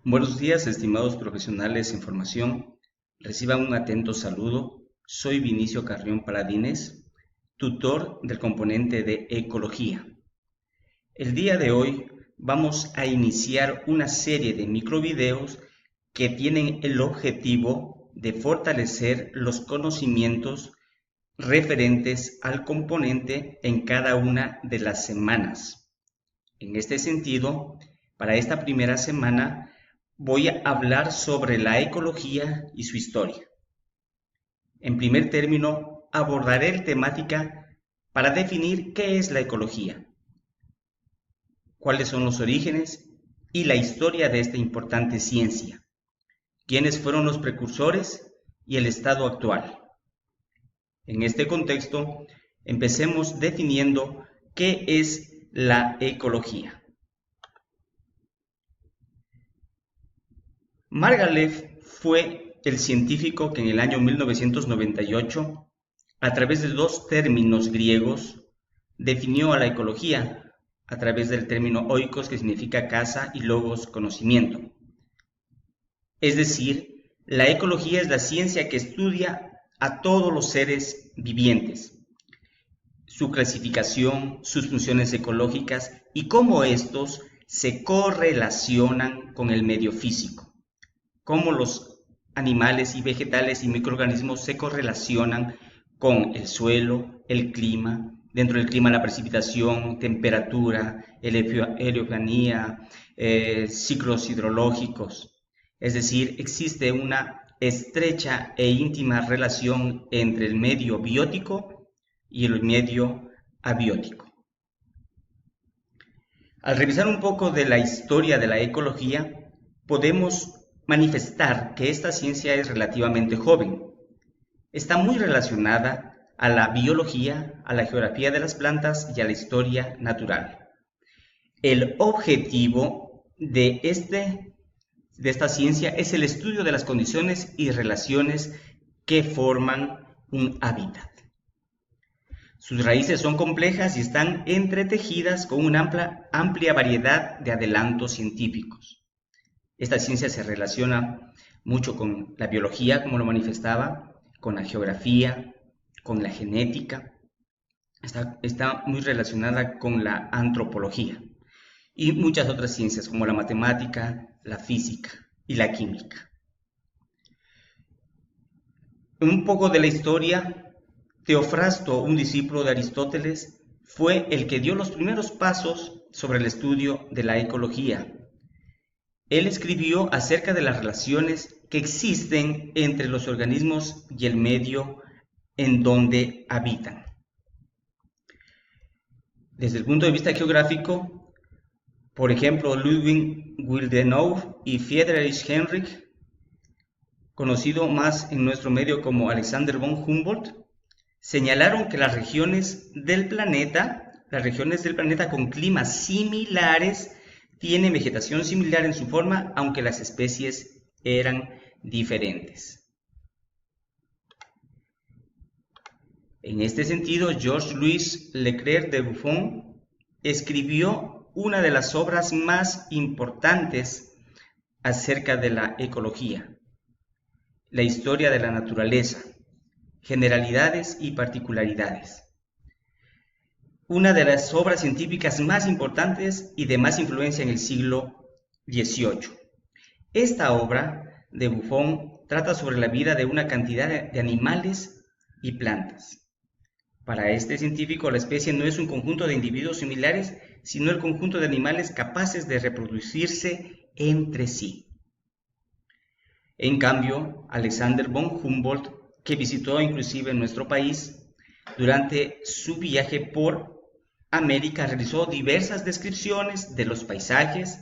Buenos días, estimados profesionales en formación. Reciban un atento saludo. Soy Vinicio Carrión Paladines, tutor del componente de Ecología. El día de hoy vamos a iniciar una serie de microvideos que tienen el objetivo de fortalecer los conocimientos referentes al componente en cada una de las semanas. En este sentido, para esta primera semana voy a hablar sobre la ecología y su historia. En primer término, abordaré la temática para definir qué es la ecología, cuáles son los orígenes y la historia de esta importante ciencia, quiénes fueron los precursores y el estado actual. En este contexto, empecemos definiendo qué es la ecología. Margalef fue el científico que en el año 1998, a través de dos términos griegos, definió a la ecología a través del término oikos, que significa casa, y logos, conocimiento. Es decir, la ecología es la ciencia que estudia a todos los seres vivientes, su clasificación, sus funciones ecológicas y cómo estos se correlacionan con el medio físico, cómo los animales y vegetales y microorganismos se correlacionan con el suelo, el clima, dentro del clima la precipitación, temperatura, heliofanía, ciclos hidrológicos. Es decir, existe una estrecha e íntima relación entre el medio biótico y el medio abiótico. Al revisar un poco de la historia de la ecología, podemos manifestar que esta ciencia es relativamente joven. Está muy relacionada a la biología, a la geografía de las plantas y a la historia natural. El objetivo de esta ciencia es el estudio de las condiciones y relaciones que forman un hábitat. Sus raíces son complejas y están entretejidas con una amplia variedad de adelantos científicos. Esta ciencia se relaciona mucho con la biología, como lo manifestaba, con la geografía, con la genética. Está muy relacionada con la antropología y muchas otras ciencias como la matemática, la física y la química. Un poco de la historia. Teofrasto, un discípulo de Aristóteles, fue el que dio los primeros pasos sobre el estudio de la ecología. Él escribió acerca de las relaciones que existen entre los organismos y el medio en donde habitan. Desde el punto de vista geográfico, por ejemplo, Ludwig Willdenow y Friedrich Henrich, conocido más en nuestro medio como Alexander von Humboldt, señalaron que las regiones del planeta con climas similares tienen vegetación similar en su forma, aunque las especies eran diferentes. En este sentido, Georges-Louis Leclerc de Buffon escribió una de las obras más importantes acerca de la ecología, La historia de la naturaleza, generalidades y particularidades. Una de las obras científicas más importantes y de más influencia en el siglo XVIII. Esta obra de Buffon trata sobre la vida de una cantidad de animales y plantas. Para este científico, la especie no es un conjunto de individuos similares, sino el conjunto de animales capaces de reproducirse entre sí. En cambio, Alexander von Humboldt, que visitó inclusive nuestro país, durante su viaje por América realizó diversas descripciones de los paisajes,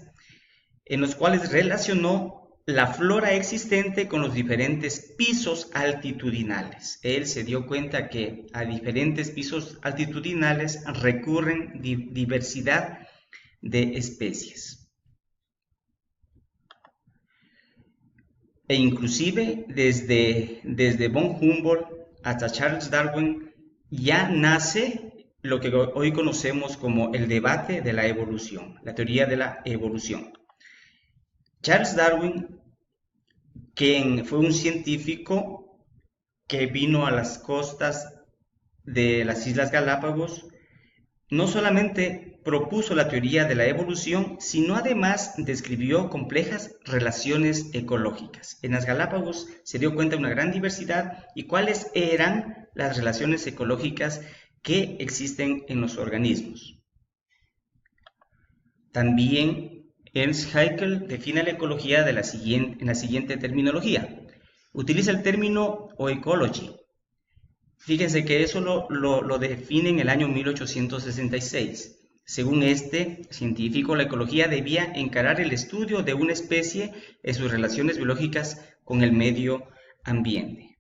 en los cuales relacionó la flora existente con los diferentes pisos altitudinales. Él se dio cuenta que a diferentes pisos altitudinales recurren diversidad de especies. E inclusive desde von Humboldt hasta Charles Darwin ya nace lo que hoy conocemos como el debate de la evolución, la teoría de la evolución. Charles Darwin, quien fue un científico que vino a las costas de las Islas Galápagos, no solamente propuso la teoría de la evolución, sino además describió complejas relaciones ecológicas. En las Galápagos se dio cuenta de una gran diversidad y cuáles eran las relaciones ecológicas que existen en los organismos. También Ernst Haeckel define la ecología en la siguiente terminología. Utiliza el término oecology. Fíjense que eso lo define en el año 1866. Según este científico, la ecología debía encarar el estudio de una especie en sus relaciones biológicas con el medio ambiente.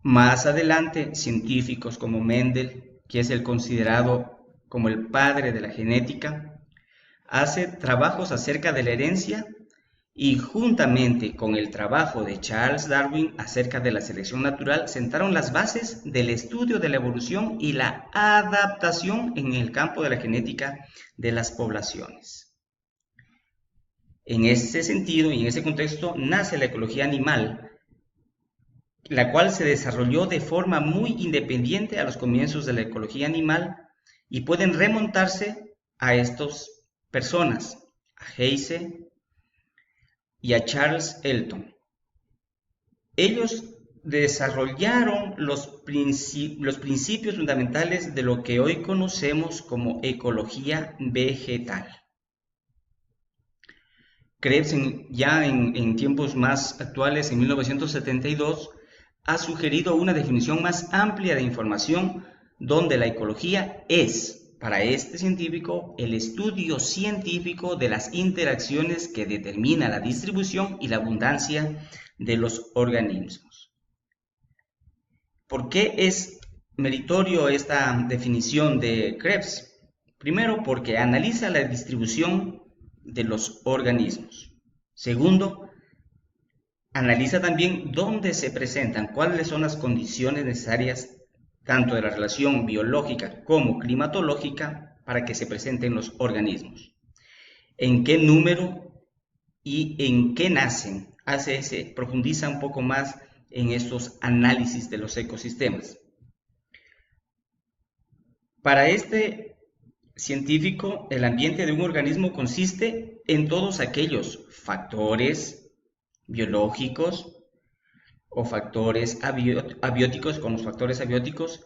Más adelante, científicos como Mendel, que es el considerado como el padre de la genética, hace trabajos acerca de la herencia y juntamente con el trabajo de Charles Darwin acerca de la selección natural, sentaron las bases del estudio de la evolución y la adaptación en el campo de la genética de las poblaciones. En ese sentido y en ese contexto nace la ecología animal, la cual se desarrolló de forma muy independiente a los comienzos de la ecología animal y pueden remontarse a estas personas, a Heyse y a Charles Elton. Ellos desarrollaron los principios fundamentales de lo que hoy conocemos como ecología vegetal. Krebs, ya en tiempos más actuales, en 1972, ha sugerido una definición más amplia de información donde la ecología es, para este científico, el estudio científico de las interacciones que determina la distribución y la abundancia de los organismos. ¿Por qué es meritorio esta definición de Krebs? Primero, porque analiza la distribución de los organismos. Segundo, analiza también dónde se presentan, cuáles son las condiciones necesarias tanto de la relación biológica como climatológica para que se presenten los organismos. En qué número y en qué nacen. Profundiza un poco más en estos análisis de los ecosistemas. Para este científico, el ambiente de un organismo consiste en todos aquellos factores biológicos o factores abióticos, con los factores abióticos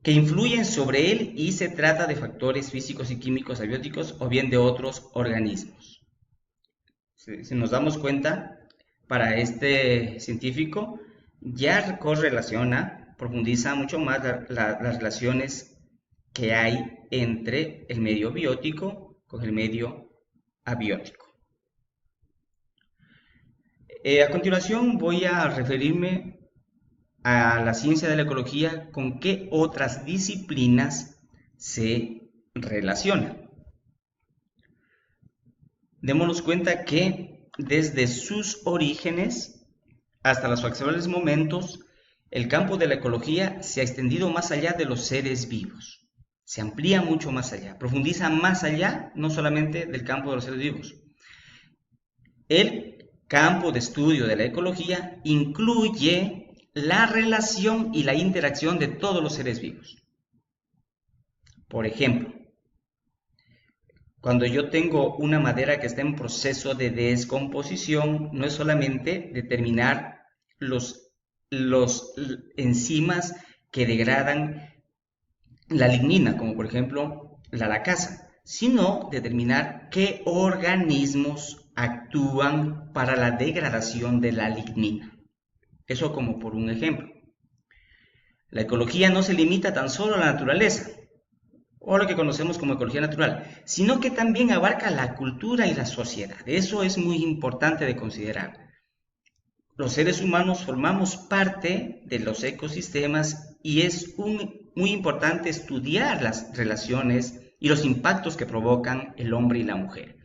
que influyen sobre él, y se trata de factores físicos y químicos abióticos o bien de otros organismos. Si nos damos cuenta, para este científico ya correlaciona, profundiza mucho más las relaciones que hay entre el medio biótico con el medio abiótico. A continuación voy a referirme a la ciencia de la ecología con qué otras disciplinas se relaciona. Démonos cuenta que desde sus orígenes hasta los actuales momentos, el campo de la ecología se ha extendido más allá de los seres vivos. Se amplía mucho más allá, profundiza más allá, no solamente del campo de los seres vivos. El campo de estudio de la ecología incluye la relación y la interacción de todos los seres vivos. Por ejemplo, cuando yo tengo una madera que está en proceso de descomposición, no es solamente determinar los enzimas que degradan la lignina, como por ejemplo la lacasa, sino determinar qué organismos actúan para la degradación de la lignina. Eso como por un ejemplo. La ecología no se limita tan solo a la naturaleza, o lo que conocemos como ecología natural, sino que también abarca la cultura y la sociedad. Eso es muy importante de considerar. Los seres humanos formamos parte de los ecosistemas y es muy importante estudiar las relaciones y los impactos que provocan el hombre y la mujer.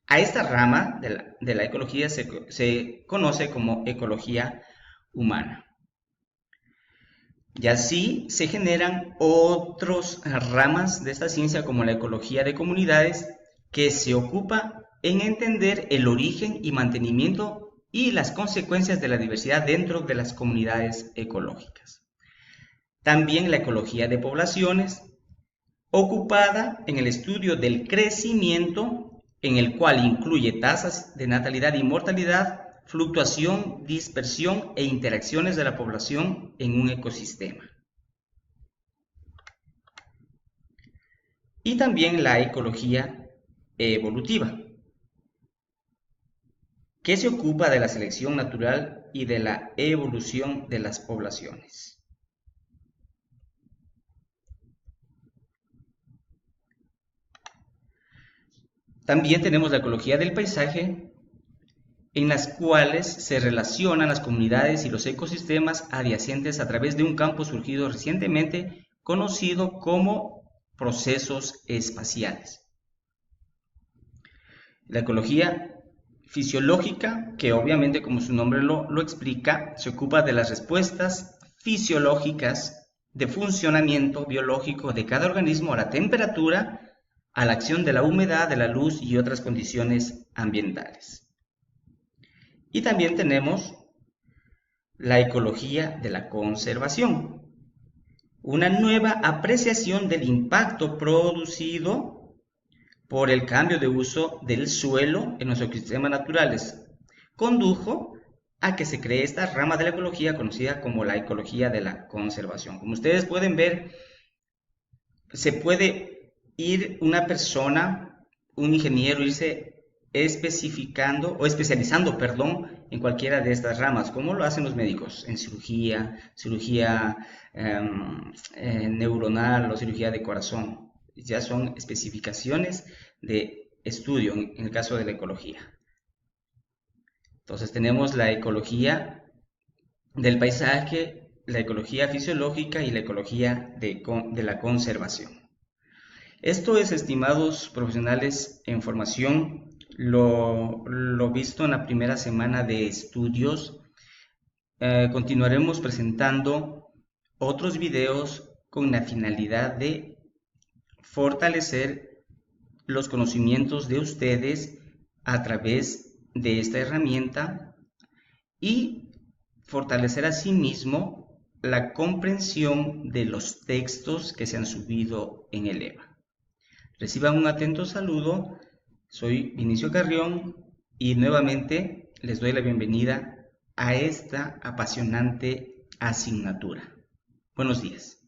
A esta rama de la ecología se conoce como ecología humana. Y así se generan otras ramas de esta ciencia como la ecología de comunidades, que se ocupa en entender el origen y mantenimiento y las consecuencias de la diversidad dentro de las comunidades ecológicas. También la ecología de poblaciones, ocupada en el estudio del crecimiento, en el cual incluye tasas de natalidad y mortalidad, fluctuación, dispersión e interacciones de la población en un ecosistema. Y también la ecología evolutiva, que se ocupa de la selección natural y de la evolución de las poblaciones. También tenemos la ecología del paisaje, en las cuales se relacionan las comunidades y los ecosistemas adyacentes a través de un campo surgido recientemente conocido como procesos espaciales. La ecología fisiológica, que obviamente como su nombre lo explica, se ocupa de las respuestas fisiológicas de funcionamiento biológico de cada organismo a la temperatura, a la acción de la humedad, de la luz y otras condiciones ambientales. Y también tenemos la ecología de la conservación, una nueva apreciación del impacto producido por el cambio de uso del suelo en los ecosistemas naturales. Condujo a que se cree esta rama de la ecología conocida como la ecología de la conservación. Como ustedes pueden ver, se puede ir una persona, un ingeniero, irse especializando, en cualquiera de estas ramas, como lo hacen los médicos, en cirugía neuronal o cirugía de corazón. Ya son especificaciones de estudio en el caso de la ecología. Entonces tenemos la ecología del paisaje, la ecología fisiológica y la ecología de la conservación. Esto es, estimados profesionales en formación, lo visto en la primera semana de estudios. Continuaremos presentando otros videos con la finalidad de fortalecer los conocimientos de ustedes a través de esta herramienta y fortalecer asimismo la comprensión de los textos que se han subido en el EVA. Reciban un atento saludo, soy Vinicio Carrión y nuevamente les doy la bienvenida a esta apasionante asignatura. Buenos días.